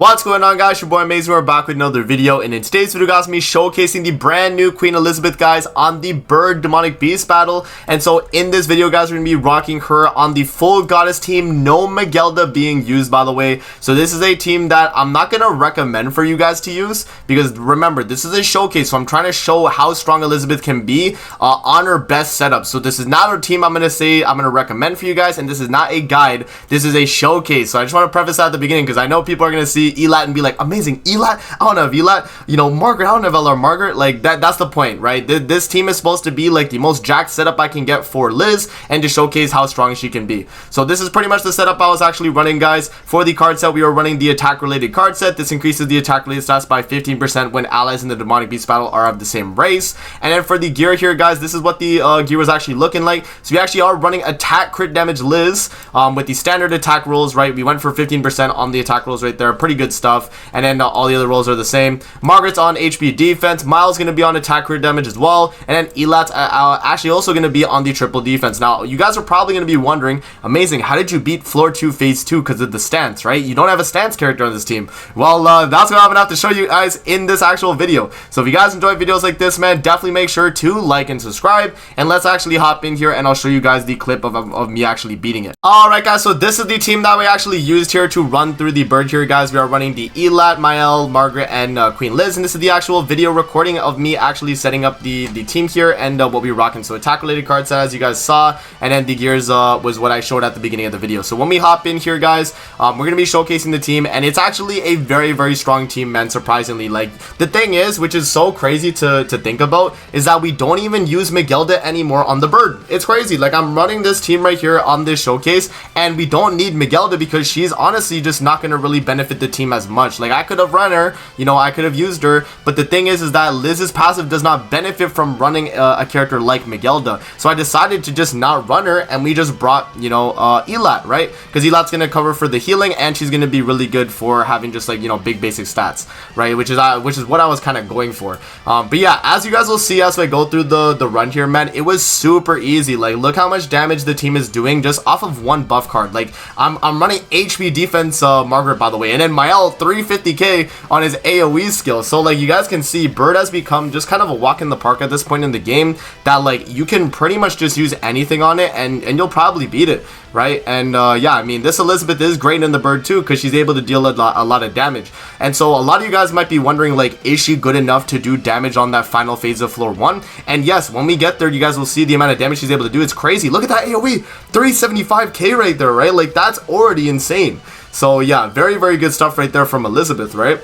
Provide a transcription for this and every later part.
What's going on, guys? Your boy Amazing. We're back with another video, and in today's video, guys, me showcasing the brand new Queen Elizabeth, guys, on the Bird Demonic Beast battle. And so in this video, guys, we're gonna be rocking her on the full goddess team, no MEGELLDA being used, by the way. So this is a team that I'm not gonna recommend for you guys to use, because remember, this is a showcase, so I'm trying to show how strong Elizabeth can be on her best setup. So this is not a team I'm gonna recommend for you guys, and this is not a guide. This is a showcase. So I just want to preface that at the beginning, because I know people are gonna see Elat and be like, amazing, Elat, I don't have Elat, you know, Margaret, I don't have LR Margaret. Like that's the point, right? This team is supposed to be like the most jacked setup I can get for Liz, and to showcase how strong she can be. So this is pretty much the setup I was actually running, guys. For the card set, we are running the attack related card set. This increases the attack related stats by 15% when allies in the demonic beast battle are of the same race. And then for the gear here, guys, this is what the gear was actually looking like. So we actually are running attack crit damage Liz with the standard attack rolls, right? We went for 15% on the attack rolls right there. Pretty good stuff. And then all the other rolls are the same. Margaret's on HP defense. Miles going to be on attack crit damage as well. And then Elat's actually also going to be on the triple defense. Now, you guys are probably going to be wondering, amazing, how did you beat floor 2 phase 2 because of the stance, right? You don't have a stance character on this team. Well, that's what I'm going to have to show you guys in this actual video. So if you guys enjoy videos like this, man, definitely make sure to like and subscribe. And let's actually hop in here and I'll show you guys the clip of me actually beating it. Alright, guys, so this is the team that we actually used here to run through the bird here, guys. We are running the Elat, Mael, Margaret, and Queen Liz, and this is the actual video recording of me actually setting up the team here and what we're rocking. So attack related card set, as you guys saw, and then the gears was what I showed at the beginning of the video. So when we hop in here, guys, we're gonna be showcasing the team, and it's actually a very strong team, man. Surprisingly, like the thing is, which is so crazy to think about, is that we don't even use MEGELLDA anymore on the bird. It's crazy. Like I'm running this team right here on this showcase, and we don't need MEGELLDA because she's honestly just not gonna really benefit the team as much. Like I could have run her, you know, I could have used her, but the thing is that Liz's passive does not benefit from running a character like MEGELLDA. So I decided to just not run her, and we just brought, you know, Elat, right? Because Elat's gonna cover for the healing, and she's gonna be really good for having just like, you know, big basic stats, right? Which is what I was kind of going for. But yeah, as you guys will see as I go through the run here, man, it was super easy. Like look how much damage the team is doing just off of one buff card. Like I'm running HP defense Margaret, by the way, and then Mael 350k on his AoE skill. So like you guys can see, Bird has become just kind of a walk in the park at this point in the game, that like you can pretty much just use anything on it and you'll probably beat it, right? And yeah, I mean, this Elizabeth is great in the bird too, because she's able to deal a lot of damage. And so a lot of you guys might be wondering, like, is she good enough to do damage on that final phase of floor 1? And yes, when we get there, you guys will see the amount of damage she's able to do. It's crazy. Look at that AoE, 375k right there, right? Like that's already insane. So yeah, very good stuff right there from Elizabeth, right?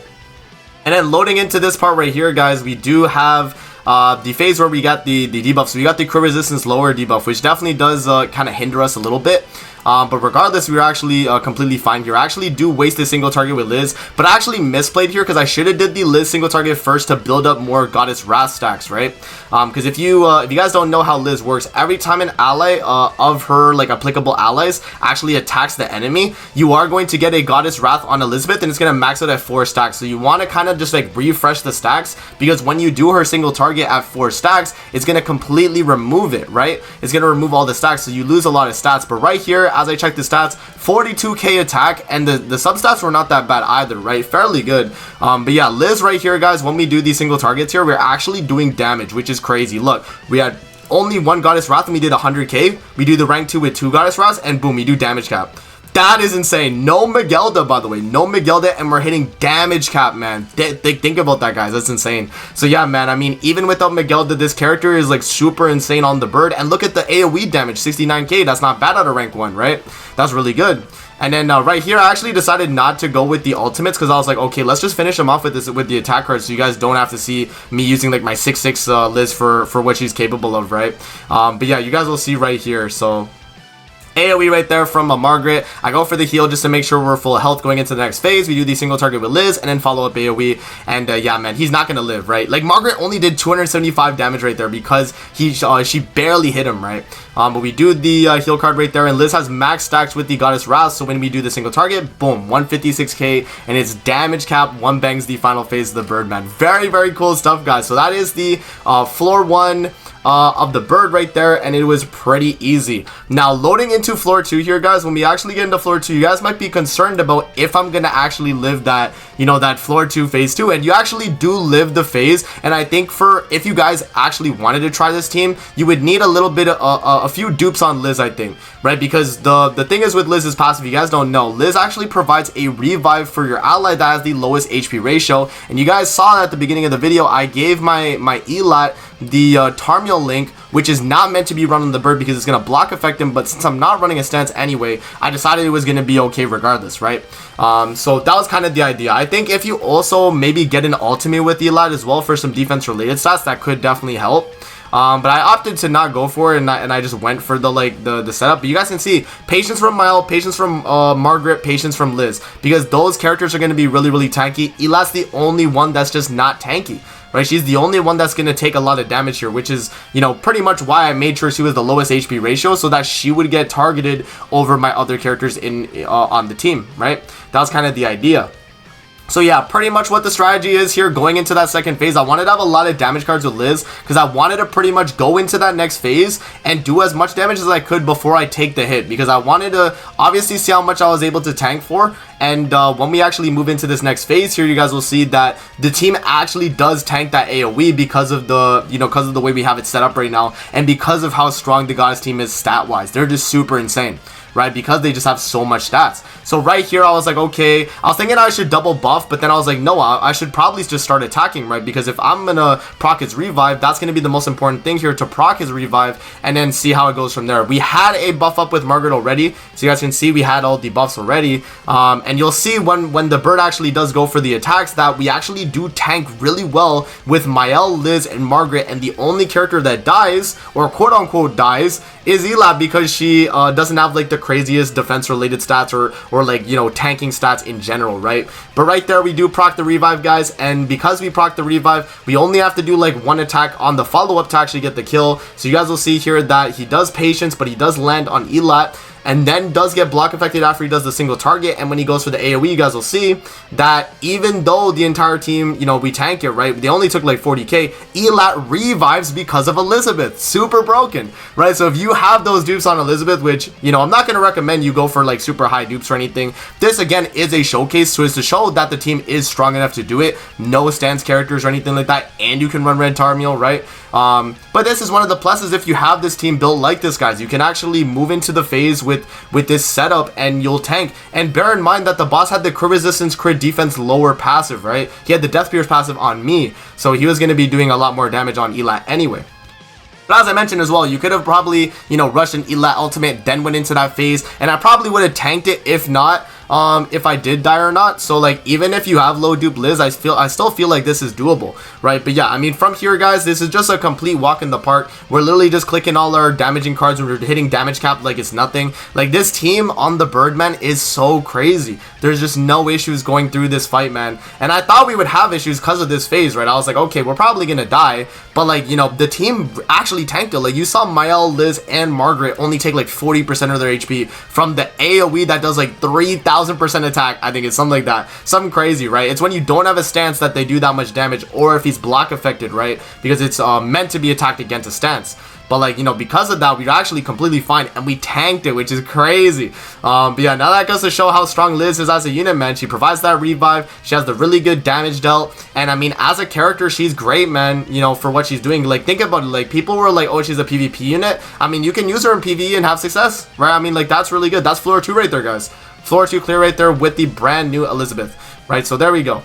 And then loading into this part right here, guys, we do have the phase where we got the debuff. So we got the crit resistance lower debuff, which definitely does kind of hinder us a little bit. But regardless, we were actually completely fine here. I actually do waste a single target with Liz, but I actually misplayed here because I should have did the Liz single target first to build up more Goddess Wrath stacks, right? Because if you guys don't know how Liz works, every time an ally of her like applicable allies actually attacks the enemy, you are going to get a Goddess Wrath on Elizabeth, and it's gonna max out at 4 stacks. So you want to kind of just like refresh the stacks, because when you do her single target at 4 stacks, it's gonna completely remove it, right? It's gonna remove all the stacks, so you lose a lot of stats. But right here, as I checked the stats, 42k attack, and the sub stats were not that bad either, right? Fairly good. But yeah, Liz right here, guys, when we do these single targets here, we're actually doing damage, which is crazy. Look, we had only 1 Goddess Wrath and we did 100k. We do the rank 2 with 2 Goddess Wraths, and boom, we do damage cap. That is insane. No MEGELLDA, by the way. No MEGELLDA, and we're hitting damage cap, man. Think about that, guys. That's insane. So yeah, man, I mean, even without MEGELLDA, this character is like super insane on the bird. And look at the AoE damage, 69k. That's not bad out of rank 1, right? That's really good. And then right here, I actually decided not to go with the ultimates, because I was like, okay, let's just finish him off with this with the attack cards, so you guys don't have to see me using like my 6/6 Liz for what she's capable of, right? But yeah, you guys will see right here. So AoE right there from Margaret. I go for the heal just to make sure we're full health going into the next phase. We do the single target with Liz and then follow up AoE. And yeah, man, he's not gonna live, right? Like Margaret only did 275 damage right there because she barely hit him, right? But we do the heal card right there, and Liz has max stacks with the Goddess Wrath, so when we do the single target, boom, 156k, and it's damage cap, one bangs the final phase of the Birdman. Very, very cool stuff, guys. So that is the floor 1 of the bird right there, and it was pretty easy. Now loading into floor 2 here, guys, when we actually get into floor 2, you guys might be concerned about if I'm gonna actually live that, you know, that floor 2 phase 2, and you actually do live the phase. And I think for if you guys actually wanted to try this team, you would need a little bit of a few dupes on Liz, I think, right? Because the thing is with Liz's passive, you guys don't know, Liz actually provides a revive for your ally that has the lowest HP ratio, and you guys saw at the beginning of the video, I gave my Elat the Tarmiel link, which is not meant to be run on the bird because it's going to block affect him, but since I'm not running a stance anyway, I decided it was going to be okay regardless, right? So that was kind of the idea. I think if you also maybe get an ultimate with Elat as well for some defense related stats, that could definitely help. But I opted to not go for it, and I just went for the setup. But you guys can see patience from Mile, patience from Margaret, patience from Liz, because those characters are going to be really, really tanky. Elat's the only one that's just not tanky, right? She's the only one that's going to take a lot of damage here, which is, you know, pretty much why I made sure she was the lowest HP ratio, so that she would get targeted over my other characters in on the team, right? That was kind of the idea. So yeah, pretty much what the strategy is here going into that second phase. I wanted to have a lot of damage cards with Liz because I wanted to pretty much go into that next phase and do as much damage as I could before I take the hit, because I wanted to obviously see how much I was able to tank for. And when we actually move into this next phase here, you guys will see that the team actually does tank that AoE because of the, you know, because of the way we have it set up right now, and because of how strong the Goddess team is stat wise. They're just super insane, right? Because they just have so much stats. So right here, I was like, okay, I was thinking I should double buff, but then I was like, no, I should probably just start attacking, right? Because if I'm gonna proc his revive, that's gonna be the most important thing here, to proc his revive and then see how it goes from there. We had a buff up with Margaret already, so you guys can see we had all the buffs already. And you'll see when the bird actually does go for the attacks that we actually do tank really well with Mael, Liz, and Margaret, and the only character that dies, or quote unquote dies, is Elat, because she doesn't have like the craziest defense related stats or like, you know, tanking stats in general, right? But right there we do proc the revive, guys, and because we proc the revive, we only have to do like one attack on the follow-up to actually get the kill. So you guys will see here that he does patience, but he does land on Elat, and then does get block affected after he does the single target. And when he goes for the AoE, you guys will see that even though the entire team, you know, we tank it, right, they only took like 40k, Elat revives because of Elizabeth. Super broken, right? So if you have those dupes on Elizabeth, which, you know, I'm not going to recommend you go for like super high dupes or anything. This again is a showcase, so it's to show that the team is strong enough to do it. No stance characters or anything like that, and you can run red Tarmiel, right? But this is one of the pluses if you have this team built like this, guys. You can actually move into the phase with this setup and you'll tank. And bear in mind that the boss had the crit resistance, crit defense, lower passive, right? He had the death pierce passive on me, so he was going to be doing a lot more damage on Elat anyway. But as I mentioned as well, you could have probably, you know, rushed an Elat ultimate, then went into that phase, and I probably would have tanked it if not. If I did die or not. So like, even if you have low dupe Liz, I still feel like this is doable, right? But yeah, I mean, from here, guys, this is just a complete walk in the park. We're literally just clicking all our damaging cards, we're hitting damage cap like it's nothing. Like, this team on the Birdman is so crazy. There's just no issues going through this fight, man. And I thought we would have issues because of this phase, right? I was like, okay, we're probably gonna die, but like, you know, the team actually tanked it. Like, you saw Mael, Liz, and Margaret only take like 40% of their HP from the AoE that does like 3,000% attack. I think it's something like that, something crazy, right? It's when you don't have a stance that they do that much damage, or if he's block affected, right? Because it's meant to be attacked against a stance. But like, you know, because of that, we're actually completely fine, and we tanked it, which is crazy. But yeah, now that goes to show how strong Liz is as a unit, man. She provides that revive, she has the really good damage dealt, and I mean, as a character, she's great, man, you know, for what she's doing. Like, think about it, like, people were like, oh, she's a PvP unit. I mean, you can use her in PvE and have success, right? I mean, like, that's really good. That's floor 2 right there, guys. Floor 2 clear right there with the brand new Elizabeth, right? So there we go.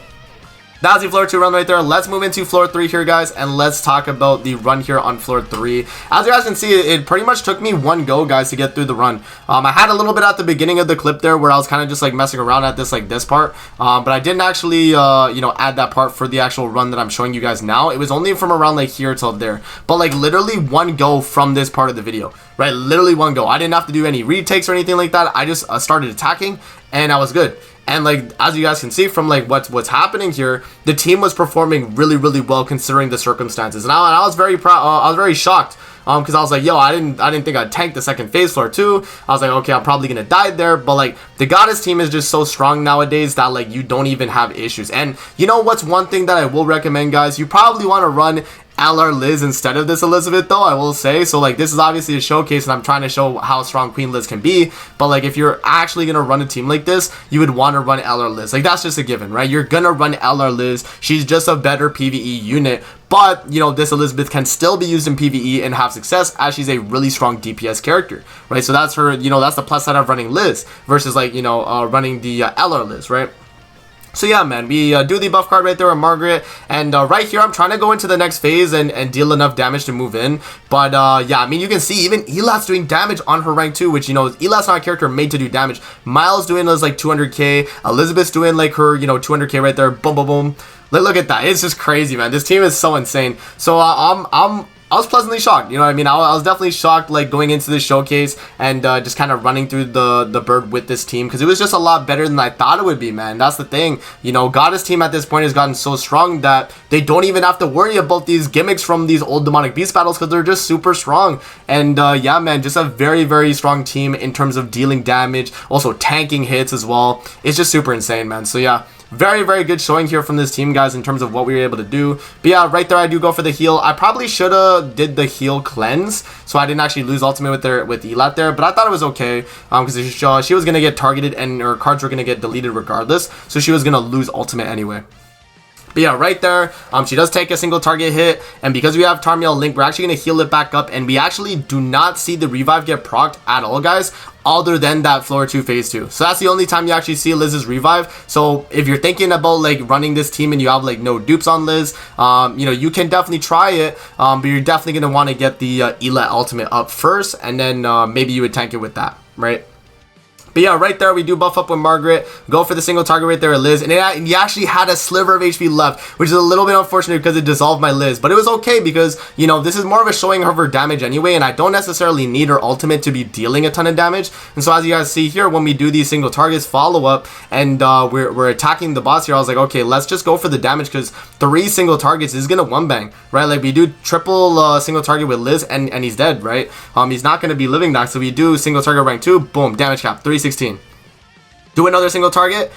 That's the floor 2 run right there. Let's move into floor 3 here, guys, and let's talk about the run here on floor 3. As you guys can see, it pretty much took me one go, guys, to get through the run. I had a little bit at the beginning of the clip there where I was kind of just like messing around at this part, but I didn't actually you know, add that part for the actual run that I'm showing you guys now. It was only from around like here till there, but like literally one go from this part of the video, right? Literally one go. I didn't have to do any retakes or anything like that. I just started attacking, and I was good. And like, as you guys can see from like what's happening here, the team was performing really well considering the circumstances. And I was very proud. I was very shocked. Because I was like, yo, I didn't think I'd tank the second phase floor too. I was like, okay, I'm probably gonna die there. But like, the Goddess team is just so strong nowadays that like you don't even have issues. And you know what's one thing that I will recommend, guys? You probably want to run LR Liz instead of this Elizabeth, though, I will say. So like, this is obviously a showcase and I'm trying to show how strong Queen Liz can be. But like, if you're actually gonna run a team like this, you would want to run LR Liz. Like, that's just a given, right? You're gonna run LR Liz. She's just a better PvE unit. But, you know, this Elizabeth can still be used in PvE and have success as she's a really strong DPS character, right? So that's her, you know, that's the plus side of running Liz versus like, you know, running the LR Liz, right? So yeah, man, we do the buff card right there with Margaret, and right here I'm trying to go into the next phase and deal enough damage to move in. But yeah, I mean, you can see even Elat's doing damage on her rank too, which, you know, Elat's not a character made to do damage. Miles doing those like 200k, Elizabeth's doing like her, you know, 200k right there, boom boom boom. Look at that, it's just crazy, man. This team is so insane. So I was pleasantly shocked, you know what I mean? I was definitely shocked, like, going into this showcase and just kind of running through the bird with this team, because it was just a lot better than I thought it would be, man. That's the thing. You know, Goddess team at this point has gotten so strong that they don't even have to worry about these gimmicks from these old demonic beast battles, because they're just super strong. And yeah, man, just a very strong team in terms of dealing damage, also tanking hits as well. It's just super insane, man. So yeah, very good showing here from this team, guys, in terms of what we were able to do. But yeah, right there I do go for the heal. I probably should have did the heal cleanse, so I didn't actually lose ultimate with Elat there, but I thought it was okay, because she was gonna get targeted and her cards were gonna get deleted regardless, so she was gonna lose ultimate anyway. But yeah, right there, she does take a single target hit, and because we have Tarmiel Link, we're actually going to heal it back up, and we actually do not see the revive get procced at all, guys, other than that floor 2 phase 2. So that's the only time you actually see Liz's revive. So if you're thinking about like running this team and you have like no dupes on Liz, you know, you can definitely try it, but you're definitely going to want to get the Elat ultimate up first, and then maybe you would tank it with that, right? But yeah, right there, we do buff up with Margaret, go for the single target right there with Liz, and he actually had a sliver of HP left, which is a little bit unfortunate because it dissolved my Liz, but it was okay because, you know, this is more of a showing of her damage anyway, and I don't necessarily need her ultimate to be dealing a ton of damage. And so as you guys see here, when we do these single targets follow-up, and we're attacking the boss here, I was like, okay, let's just go for the damage, because 3 single targets is gonna one bang, right? Like, we do triple single target with Liz, and he's dead, right? He's not gonna be living that, so we do single target rank 2, boom, damage cap, 316. Do another single target,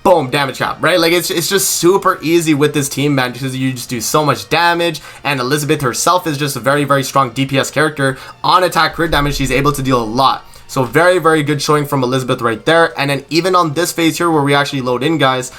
boom, damage cap, right? Like, it's just super easy with this team, man, because you just do so much damage, and Elizabeth herself is just a very strong DPS character. On attack crit damage, she's able to deal a lot. So very good showing from Elizabeth right there. And then even on this phase here where we actually load in, guys,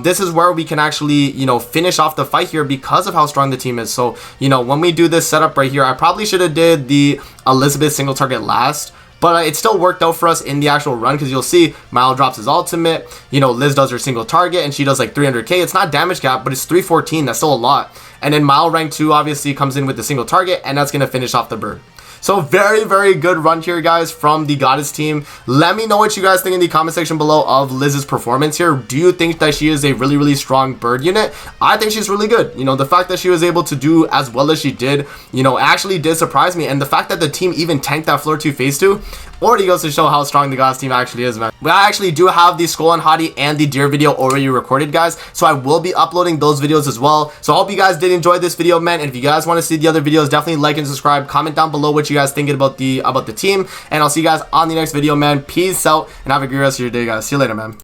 this is where we can actually, you know, finish off the fight here because of how strong the team is. So, you know, when we do this setup right here, I probably should have did the Elizabeth single target last, but it still worked out for us in the actual run, because you'll see Mile drops his ultimate, you know, Liz does her single target, and she does like 300k. It's not damage cap, but it's 314. That's still a lot. And then Mile rank 2 obviously comes in with the single target, and that's going to finish off the bird. So very good run here, guys, from the Goddess team. Let me know what you guys think in the comment section below of Liz's performance here. Do you think that she is a really strong bird unit? I think she's really good. You know, the fact that she was able to do as well as she did, you know, actually did surprise me. And the fact that the team even tanked that floor 2 phase 2 already goes to show how strong the Goddess team actually is, man. We actually do have the Skull and Hottie and the Deer video already recorded, guys, so I will be uploading those videos as well. So I hope you guys did enjoy this video, man, and if you guys want to see the other videos, definitely like and subscribe. Comment down below what you guys thinking about the team, and I'll see you guys on the next video, man. Peace out and have a great rest of your day, guys. See you later, man.